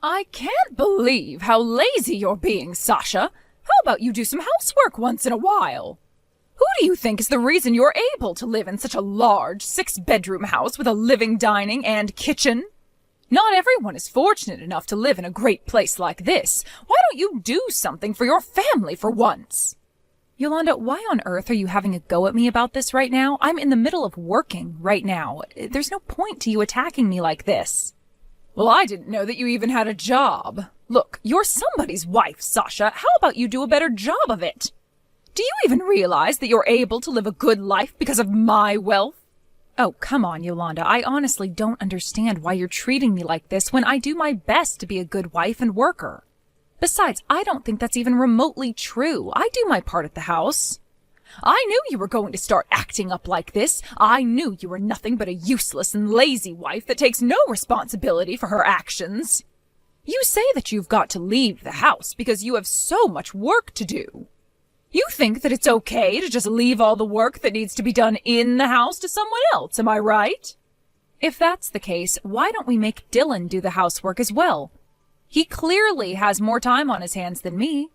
I can't believe how lazy you're being, Sasha. How about you do some housework once in a while? Who do you think is the reason you're able to live in such a large 6-bedroom house with a living, dining, and kitchen? Not everyone is fortunate enough to live in a great place like this. Why don't you do something for your family for once? Yolanda, why on earth are you having a go at me about this right now? I'm in the middle of working right now. There's no point to you attacking me like this. Well, I didn't know that you even had a job. Look, you're somebody's wife, Sasha. How about you do a better job of it? Do you even realize that you're able to live a good life because of my wealth? Oh, come on, Yolanda. I honestly don't understand why you're treating me like this when I do my best to be a good wife and worker. Besides, I don't think that's even remotely true. I do my part at the house. I knew you were going to start acting up like this. I knew you were nothing but a useless and lazy wife that takes no responsibility for her actions. You say that you've got to leave the house because you have so much work to do. You think that it's okay to just leave all the work that needs to be done in the house to someone else, am I right? If that's the case, why don't we make Dylan do the housework as well? He clearly has more time on his hands than me.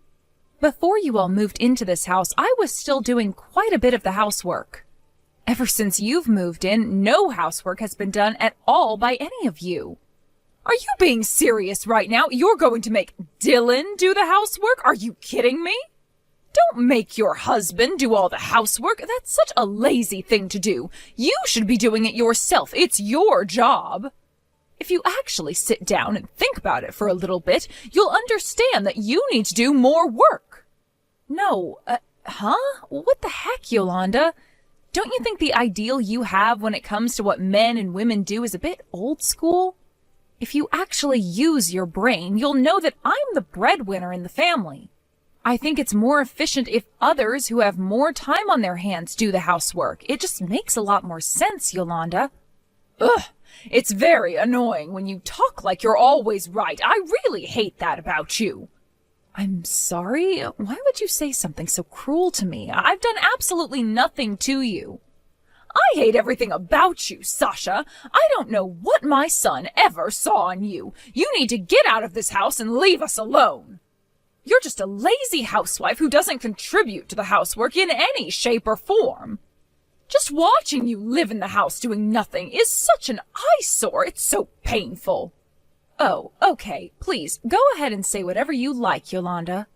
Before you all moved into this house, I was still doing quite a bit of the housework. Ever since you've moved in, no housework has been done at all by any of you. Are you being serious right now? You're going to make Dylan do the housework? Are you kidding me? Don't make your husband do all the housework. That's such a lazy thing to do. You should be doing it yourself. It's your job. If you actually sit down and think about it for a little bit, you'll understand that you need to do more work. No, What the heck, Yolanda? Don't you think the ideal you have when it comes to what men and women do is a bit old school? If you actually use your brain, you'll know that I'm the breadwinner in the family. I think it's more efficient if others who have more time on their hands do the housework. It just makes a lot more sense, Yolanda. Ugh, it's very annoying when you talk like you're always right. I really hate that about you. I'm sorry? Why would you say something so cruel to me? I've done absolutely nothing to you. I hate everything about you, Sasha. I don't know what my son ever saw in you. You need to get out of this house and leave us alone. You're just a lazy housewife who doesn't contribute to the housework in any shape or form. Just watching you live in the house doing nothing is such an eyesore. It's so painful. Oh, okay. Please, go ahead and say whatever you like, Yolanda.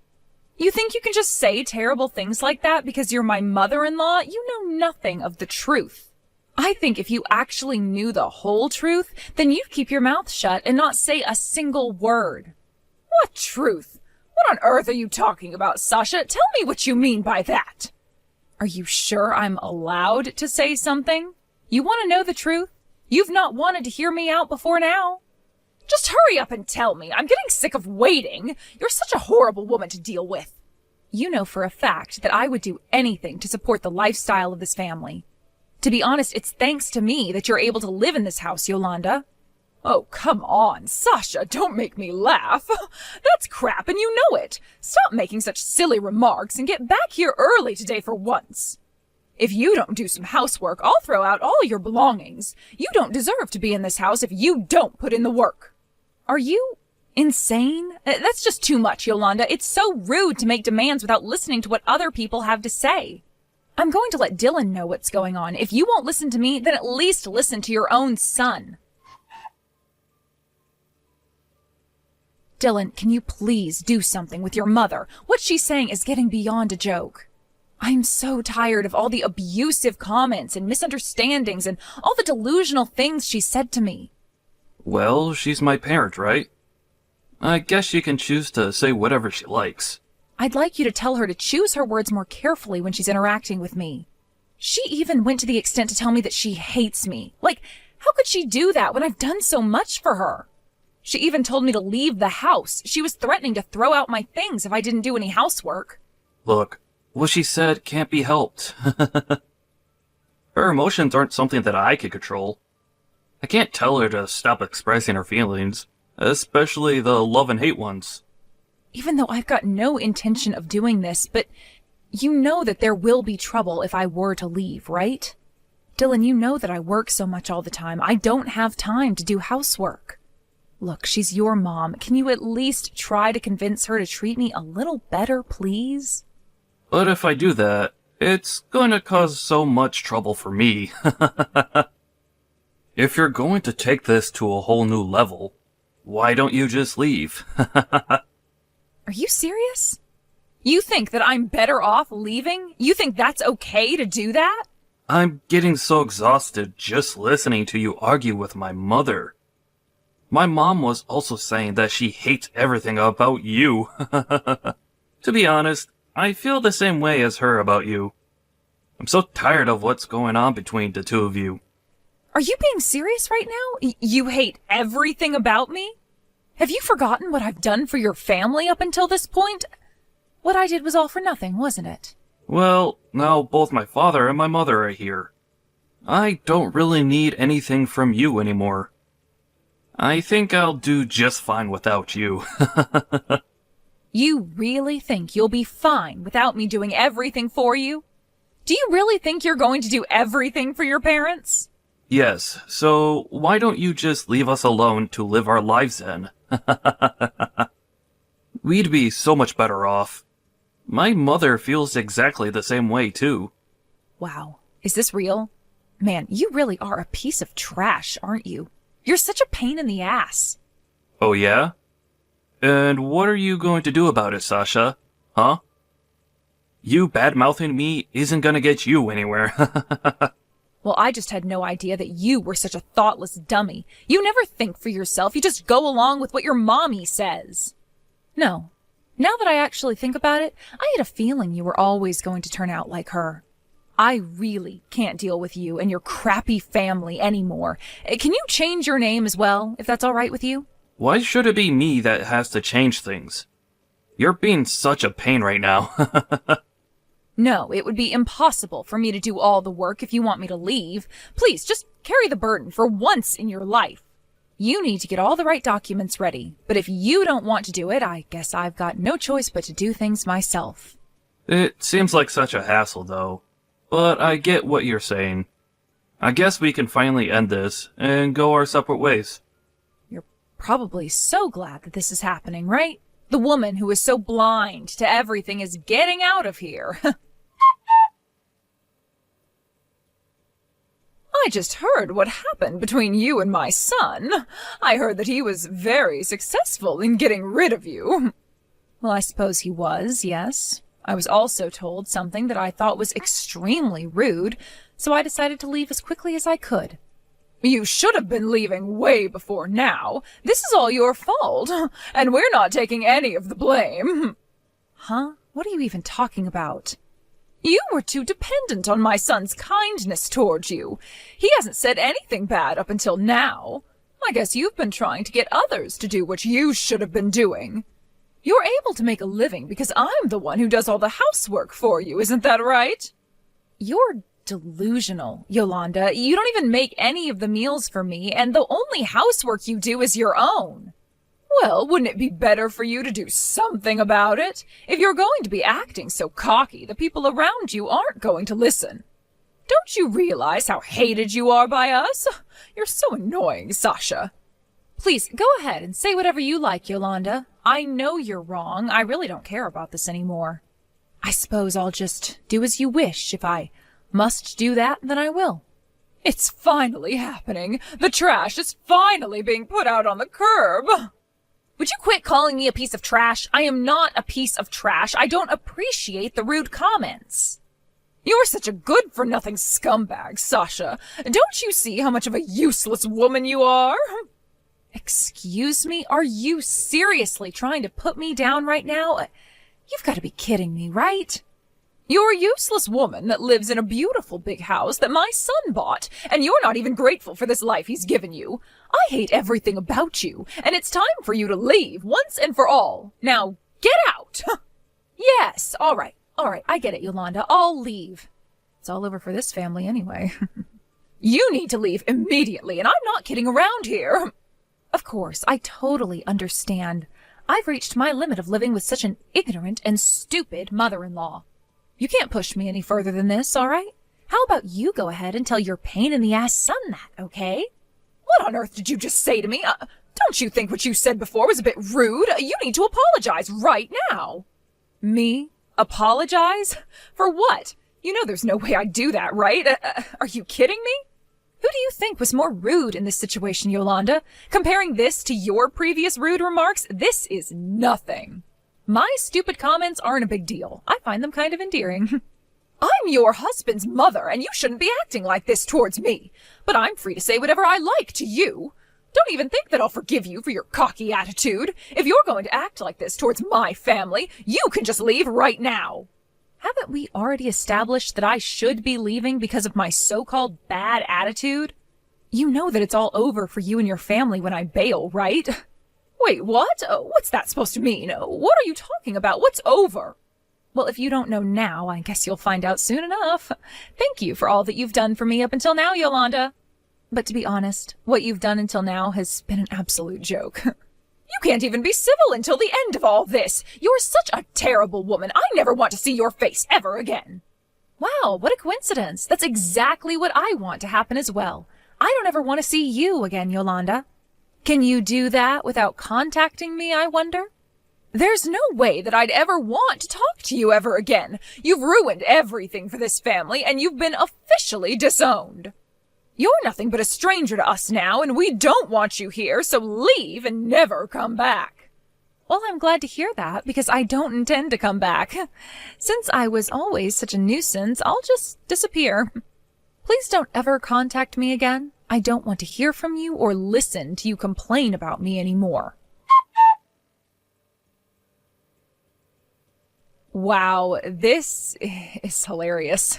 You think you can just say terrible things like that because you're my mother-in-law? You know nothing of the truth. I think if you actually knew the whole truth, then you'd keep your mouth shut and not say a single word. What truth? What on earth are you talking about, Sasha? Tell me what you mean by that. Are you sure I'm allowed to say something? You want to know the truth? You've not wanted to hear me out before now. Just hurry up and tell me. I'm getting sick of waiting. You're such a horrible woman to deal with. You know for a fact that I would do anything to support the lifestyle of this family. To be honest, it's thanks to me that you're able to live in this house, Yolanda. Oh, come on, Sasha, don't make me laugh. That's crap and you know it. Stop making such silly remarks and get back here early today for once. If you don't do some housework, I'll throw out all your belongings. You don't deserve to be in this house if you don't put in the work. Are you insane? That's just too much, Yolanda. It's so rude to make demands without listening to what other people have to say. I'm going to let Dylan know what's going on. If you won't listen to me, then at least listen to your own son. Dylan, can you please do something with your mother? What she's saying is getting beyond a joke. I'm so tired of all the abusive comments and misunderstandings and all the delusional things she said to me. Well, she's my parent, right? I guess she can choose to say whatever she likes. I'd like you to tell her to choose her words more carefully when she's interacting with me. She even went to the extent to tell me that she hates me. Like, how could she do that when I've done so much for her? She even told me to leave the house. She was threatening to throw out my things if I didn't do any housework. Look, what she said can't be helped. Her emotions aren't something that I could control. I can't tell her to stop expressing her feelings, especially the love and hate ones. Even though I've got no intention of doing this, but you know that there will be trouble if I were to leave, right? Dylan, you know that I work so much all the time. I don't have time to do housework. Look, she's your mom. Can you at least try to convince her to treat me a little better, please? But if I do that, it's going to cause so much trouble for me. If you're going to take this to a whole new level, why don't you just leave? Are you serious? You think that I'm better off leaving? You think that's okay to do that? I'm getting so exhausted just listening to you argue with my mother. My mom was also saying that she hates everything about you. To be honest, I feel the same way as her about you. I'm so tired of what's going on between the two of you. Are you being serious right now? You hate everything about me? Have you forgotten what I've done for your family up until this point? What I did was all for nothing, wasn't it? Well, now both my father and my mother are here. I don't really need anything from you anymore. I think I'll do just fine without you. You really think you'll be fine without me doing everything for you? Do you really think you're going to do everything for your parents? Yes, so why don't you just leave us alone to live our lives then? We'd be so much better off. My mother feels exactly the same way too. Wow, is this real? Man, you really are a piece of trash, aren't you? You're such a pain in the ass. Oh yeah? And what are you going to do about it, Sasha? Huh? You bad-mouthing me isn't gonna get you anywhere. Well, I just had no idea that you were such a thoughtless dummy. You never think for yourself. You just go along with what your mommy says. No. Now that I actually think about it, I had a feeling you were always going to turn out like her. I really can't deal with you and your crappy family anymore. Can you change your name as well, if that's all right with you? Why should it be me that has to change things? You're being such a pain right now. No, it would be impossible for me to do all the work if you want me to leave. Please, just carry the burden for once in your life. You need to get all the right documents ready, but if you don't want to do it, I guess I've got no choice but to do things myself. It seems like such a hassle, though. But I get what you're saying. I guess we can finally end this and go our separate ways. You're probably so glad that this is happening, right? The woman who is so blind to everything is getting out of here. I just heard what happened between you and my son. I heard that he was very successful in getting rid of you. Well, I suppose he was, yes. I was also told something that I thought was extremely rude, so I decided to leave as quickly as I could. You should have been leaving way before now. This is all your fault, and we're not taking any of the blame. Huh? What are you even talking about? You were too dependent on my son's kindness towards you. He hasn't said anything bad up until now. I guess you've been trying to get others to do what you should have been doing. You're able to make a living because I'm the one who does all the housework for you, isn't that right? You're delusional, Yolanda. You don't even make any of the meals for me, and the only housework you do is your own. Well, wouldn't it be better for you to do something about it? If you're going to be acting so cocky, the people around you aren't going to listen. Don't you realize how hated you are by us? You're so annoying, Sasha. Please, go ahead and say whatever you like, Yolanda. I know you're wrong. I really don't care about this anymore. I suppose I'll just do as you wish. If I must do that, then I will. It's finally happening. The trash is finally being put out on the curb. Would you quit calling me a piece of trash? I am not a piece of trash. I don't appreciate the rude comments. You're such a good-for-nothing scumbag, Sasha. Don't you see how much of a useless woman you are? Excuse me? Are you seriously trying to put me down right now? You've got to be kidding me, right? You're a useless woman that lives in a beautiful big house that my son bought, and you're not even grateful for this life he's given you. I hate everything about you, and it's time for you to leave once and for all. Now, get out! Yes, all right, I get it, Yolanda. I'll leave. It's all over for this family anyway. You need to leave immediately, and I'm not kidding around here. Of course, I totally understand. I've reached my limit of living with such an ignorant and stupid mother-in-law. You can't push me any further than this, all right? How about you go ahead and tell your pain-in-the-ass son that, okay? What on earth did you just say to me? Don't you think what you said before was a bit rude? You need to apologize right now. Me? Apologize? For what? You know there's no way I'd do that, right? Are you kidding me? Who do you think was more rude in this situation, Yolanda? Comparing this to your previous rude remarks, this is nothing. My stupid comments aren't a big deal. I find them kind of endearing. I'm your husband's mother, and you shouldn't be acting like this towards me. But I'm free to say whatever I like to you. Don't even think that I'll forgive you for your cocky attitude. If you're going to act like this towards my family, you can just leave right now. Haven't we already established that I should be leaving because of my so-called bad attitude? You know that it's all over for you and your family when I bail, right? Wait, what? What's that supposed to mean? What are you talking about? What's over? Well, if you don't know now, I guess you'll find out soon enough. Thank you for all that you've done for me up until now, Yolanda. But to be honest, what you've done until now has been an absolute joke. You can't even be civil until the end of all this. You're such a terrible woman. I never want to see your face ever again. Wow, what a coincidence. That's exactly what I want to happen as well. I don't ever want to see you again, Yolanda. Can you do that without contacting me, I wonder? There's no way that I'd ever want to talk to you ever again. You've ruined everything for this family, and you've been officially disowned. You're nothing but a stranger to us now, and we don't want you here, so leave and never come back. Well, I'm glad to hear that, because I don't intend to come back. Since I was always such a nuisance, I'll just disappear. Please don't ever contact me again. I don't want to hear from you or listen to you complain about me anymore. Wow, this is hilarious.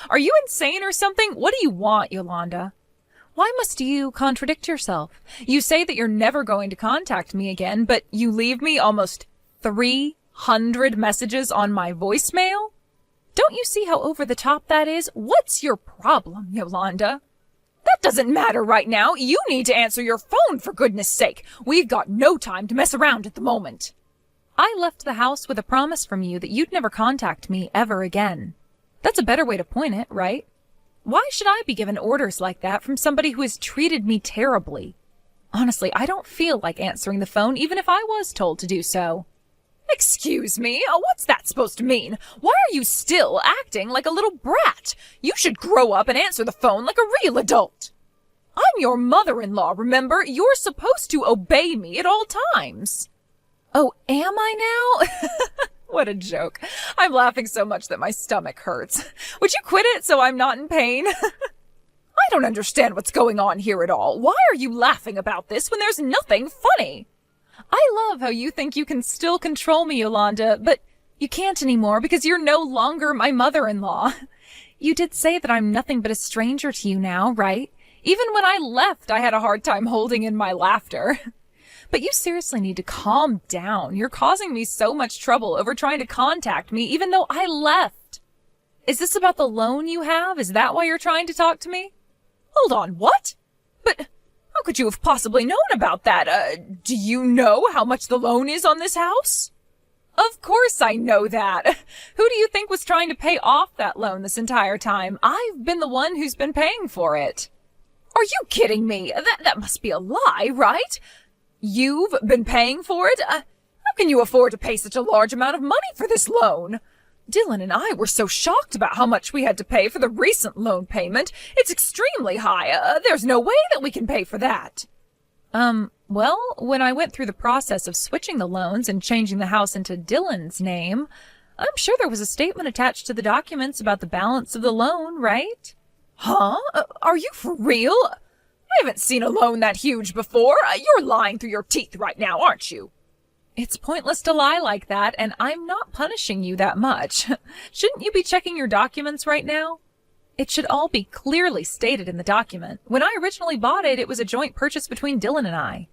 Are you insane or something? What do you want, Yolanda? Why must you contradict yourself? You say that you're never going to contact me again, but you leave me almost 300 messages on my voicemail? Don't you see how over the top that is? What's your problem, Yolanda? That doesn't matter right now. You need to answer your phone, for goodness sake. We've got no time to mess around at the moment. I left the house with a promise from you that you'd never contact me ever again. That's a better way to point it, right? Why should I be given orders like that from somebody who has treated me terribly? Honestly, I don't feel like answering the phone even if I was told to do so. Excuse me? What's that supposed to mean? Why are you still acting like a little brat? You should grow up and answer the phone like a real adult. I'm your mother-in-law, remember? You're supposed to obey me at all times. Oh, am I now? What a joke. I'm laughing so much that my stomach hurts. Would you quit it so I'm not in pain? I don't understand what's going on here at all. Why are you laughing about this when there's nothing funny? I love how you think you can still control me, Yolanda, but you can't anymore because you're no longer my mother-in-law. You did say that I'm nothing but a stranger to you now, right? Even when I left, I had a hard time holding in my laughter. But you seriously need to calm down. You're causing me so much trouble over trying to contact me, even though I left. Is this about the loan you have? Is that why you're trying to talk to me? Hold on, what? But how could you have possibly known about that? Do you know how much the loan is on this house? Of course I know that. Who do you think was trying to pay off that loan this entire time? I've been the one who's been paying for it. Are you kidding me? That must be a lie, right? You've been paying for it? How can you afford to pay such a large amount of money for this loan? Dylan and I were so shocked about how much we had to pay for the recent loan payment. It's extremely high. There's no way that we can pay for that. Well, when I went through the process of switching the loans and changing the house into Dylan's name, I'm sure there was a statement attached to the documents about the balance of the loan, right? Huh? Are you for real? I haven't seen a loan that huge before. You're lying through your teeth right now, aren't you? It's pointless to lie like that, and I'm not punishing you that much. Shouldn't you be checking your documents right now? It should all be clearly stated in the document. When I originally bought it, it was a joint purchase between Dylan and I.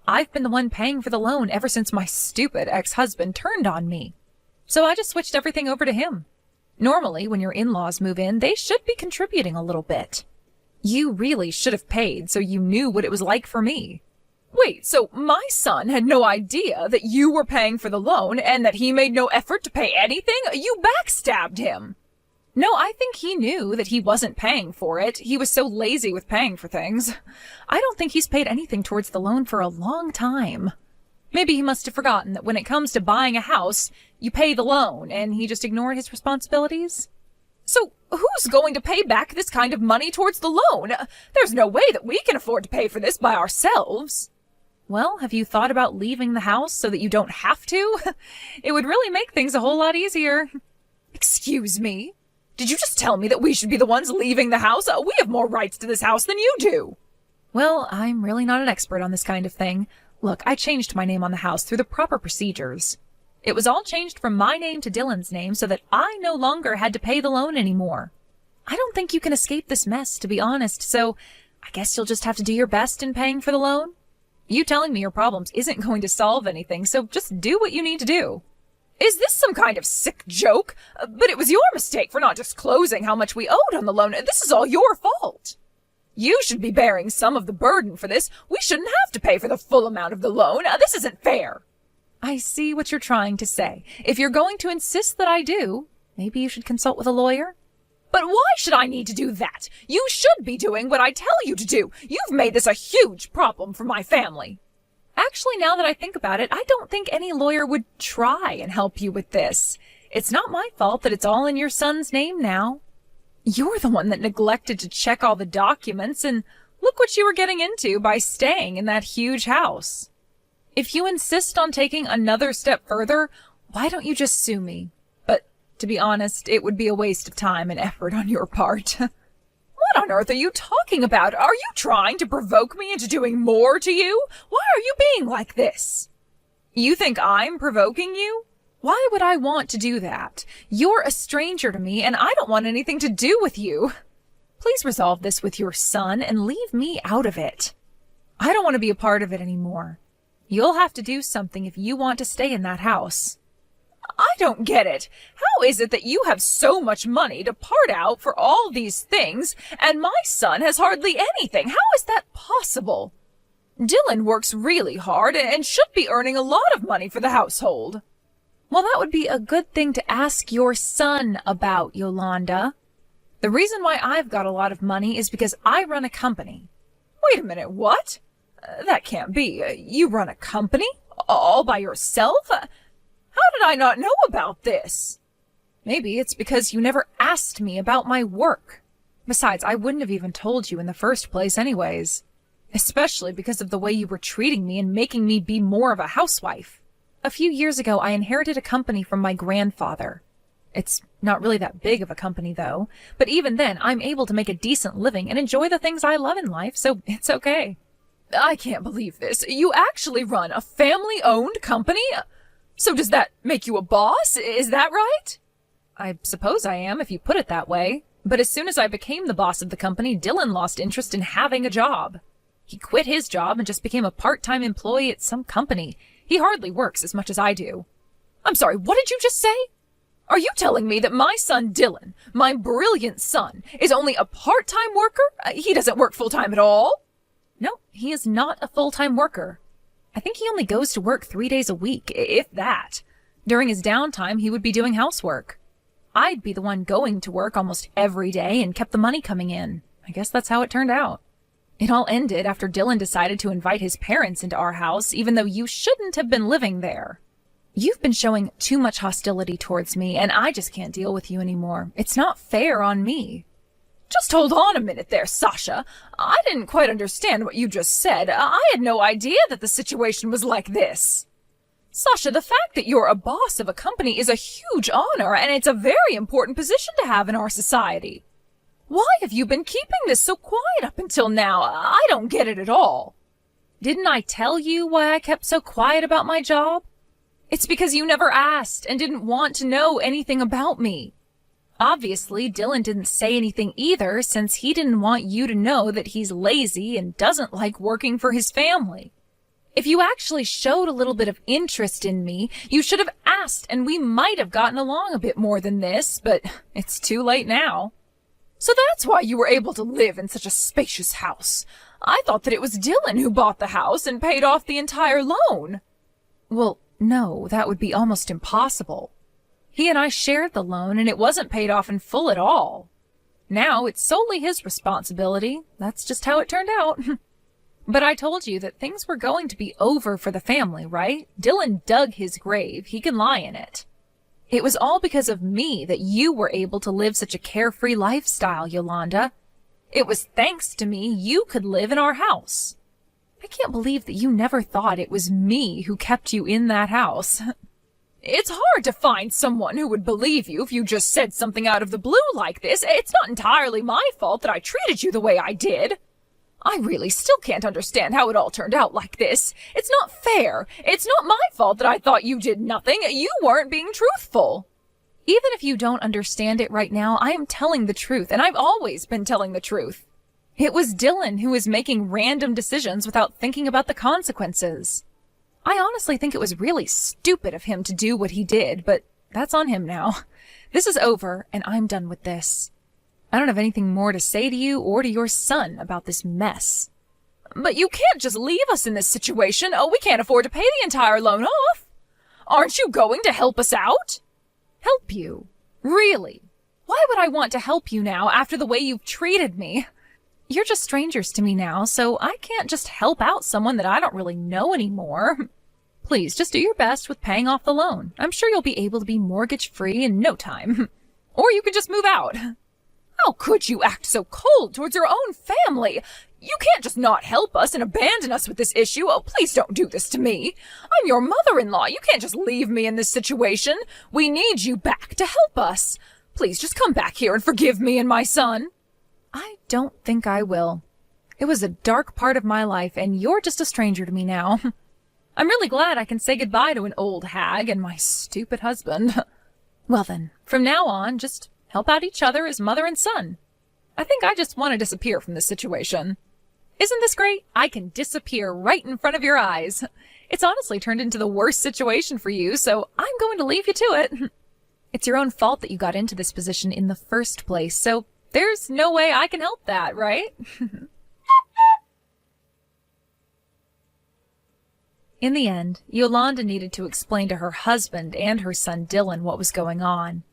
I've been the one paying for the loan ever since my stupid ex-husband turned on me. So I just switched everything over to him. Normally, when your in-laws move in, they should be contributing a little bit. You really should have paid so you knew what it was like for me. Wait, so my son had no idea that you were paying for the loan and that he made no effort to pay anything? You backstabbed him. No, I think he knew that he wasn't paying for it. He was so lazy with paying for things. I don't think he's paid anything towards the loan for a long time. Maybe he must have forgotten that when it comes to buying a house, you pay the loan, and he just ignored his responsibilities. So who's going to pay back this kind of money towards the loan? There's no way that we can afford to pay for this by ourselves. Well, have you thought about leaving the house so that you don't have to? It would really make things a whole lot easier. Excuse me? Did you just tell me that we should be the ones leaving the house? We have more rights to this house than you do. Well, I'm really not an expert on this kind of thing. Look, I changed my name on the house through the proper procedures. It was all changed from my name to Dylan's name so that I no longer had to pay the loan anymore. I don't think you can escape this mess, to be honest, so I guess you'll just have to do your best in paying for the loan. You telling me your problems isn't going to solve anything, so just do what you need to do. Is this some kind of sick joke? But it was your mistake for not disclosing how much we owed on the loan. This is all your fault. You should be bearing some of the burden for this. We shouldn't have to pay for the full amount of the loan. This isn't fair. I see what you're trying to say. If you're going to insist that I do, maybe you should consult with a lawyer. But why should I need to do that? You should be doing what I tell you to do. You've made this a huge problem for my family. Actually, now that I think about it, I don't think any lawyer would try and help you with this. It's not my fault that it's all in your son's name now. You're the one that neglected to check all the documents, and look what you were getting into by staying in that huge house. If you insist on taking another step further, why don't you just sue me? But to be honest, it would be a waste of time and effort on your part. What on earth are you talking about? Are you trying to provoke me into doing more to you? Why are you being like this? You think I'm provoking you? Why would I want to do that? You're a stranger to me, and I don't want anything to do with you. Please resolve this with your son and leave me out of it. I don't want to be a part of it anymore. You'll have to do something if you want to stay in that house. I don't get it. How is it that you have so much money to part out for all these things, and my son has hardly anything? How is that possible? Dylan works really hard and should be earning a lot of money for the household. Well, that would be a good thing to ask your son about, Yolanda. The reason why I've got a lot of money is because I run a company. Wait a minute, what? That can't be. You run a company? All by yourself? How did I not know about this? Maybe it's because you never asked me about my work. Besides, I wouldn't have even told you in the first place anyways. Especially because of the way you were treating me and making me be more of a housewife. A few years ago, I inherited a company from my grandfather. It's not really that big of a company, though. But even then, I'm able to make a decent living and enjoy the things I love in life, so it's okay. I can't believe this. You actually run a family-owned company? So does that make you a boss? Is that right? I suppose I am, if you put it that way. But as soon as I became the boss of the company, Dylan lost interest in having a job. He quit his job and just became a part-time employee at some company. He hardly works as much as I do. I'm sorry, what did you just say? Are you telling me that my son Dylan, my brilliant son, is only a part-time worker? He doesn't work full-time at all? No, he is not a full-time worker. I think he only goes to work 3 days a week, if that. During his downtime, he would be doing housework. I'd be the one going to work almost every day and kept the money coming in. I guess that's how it turned out. It all ended after Dylan decided to invite his parents into our house, even though you shouldn't have been living there. You've been showing too much hostility towards me, and I just can't deal with you anymore. It's not fair on me. Just hold on a minute there, Sasha. I didn't quite understand what you just said. I had no idea that the situation was like this. Sasha, the fact that you're a boss of a company is a huge honor, and it's a very important position to have in our society. Why have you been keeping this so quiet up until now? I don't get it at all. Didn't I tell you why I kept so quiet about my job? It's because you never asked and didn't want to know anything about me. Obviously, Dylan didn't say anything either, since he didn't want you to know that he's lazy and doesn't like working for his family. If you actually showed a little bit of interest in me, you should have asked, and we might have gotten along a bit more than this, but it's too late now. So that's why you were able to live in such a spacious house. I thought that it was Dylan who bought the house and paid off the entire loan. Well, no, that would be almost impossible. He and I shared the loan, and it wasn't paid off in full at all. Now it's solely his responsibility. That's just how it turned out. But I told you that things were going to be over for the family, right? Dylan dug his grave. He can lie in it. It was all because of me that you were able to live such a carefree lifestyle, Yolanda. It was thanks to me you could live in our house. I can't believe that you never thought it was me who kept you in that house. It's hard to find someone who would believe you if you just said something out of the blue like this. It's not entirely my fault that I treated you the way I did. I really still can't understand how it all turned out like this. It's not fair. It's not my fault that I thought you did nothing. You weren't being truthful. Even if you don't understand it right now, I am telling the truth, and I've always been telling the truth. It was Dylan who was making random decisions without thinking about the consequences. I honestly think it was really stupid of him to do what he did, but that's on him now. This is over, and I'm done with this. I don't have anything more to say to you or to your son about this mess. But you can't just leave us in this situation. Oh, we can't afford to pay the entire loan off. Aren't you going to help us out? Help you? Really? Why would I want to help you now after the way you've treated me? You're just strangers to me now, so I can't just help out someone that I don't really know anymore. Please, just do your best with paying off the loan. I'm sure you'll be able to be mortgage-free in no time. Or you can just move out. How could you act so cold towards your own family? You can't just not help us and abandon us with this issue. Oh, please don't do this to me. I'm your mother-in-law. You can't just leave me in this situation. We need you back to help us. Please just come back here and forgive me and my son. I don't think I will. It was a dark part of my life, and you're just a stranger to me now. I'm really glad I can say goodbye to an old hag and my stupid husband. Well then, from now on, just help out each other as mother and son. I think I just want to disappear from this situation. Isn't this great? I can disappear right in front of your eyes. It's honestly turned into the worst situation for you, so I'm going to leave you to it. It's your own fault that you got into this position in the first place, so there's no way I can help that, right? In the end, Yolanda needed to explain to her husband and her son Dylan what was going on.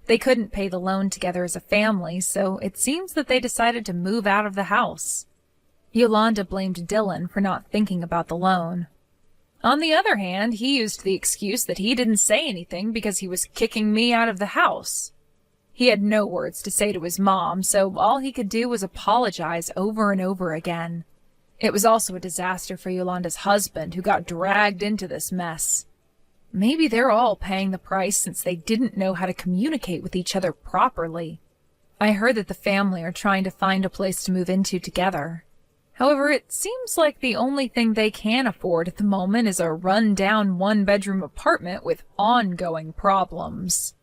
They couldn't pay the loan together as a family, so it seems that they decided to move out of the house. Yolanda blamed Dylan for not thinking about the loan. On the other hand, he used the excuse that he didn't say anything because he was kicking me out of the house. He had no words to say to his mom, so all he could do was apologize over and over again. It was also a disaster for Yolanda's husband, who got dragged into this mess. Maybe they're all paying the price since they didn't know how to communicate with each other properly. I heard that the family are trying to find a place to move into together. However, it seems like the only thing they can afford at the moment is a run-down one-bedroom apartment with ongoing problems.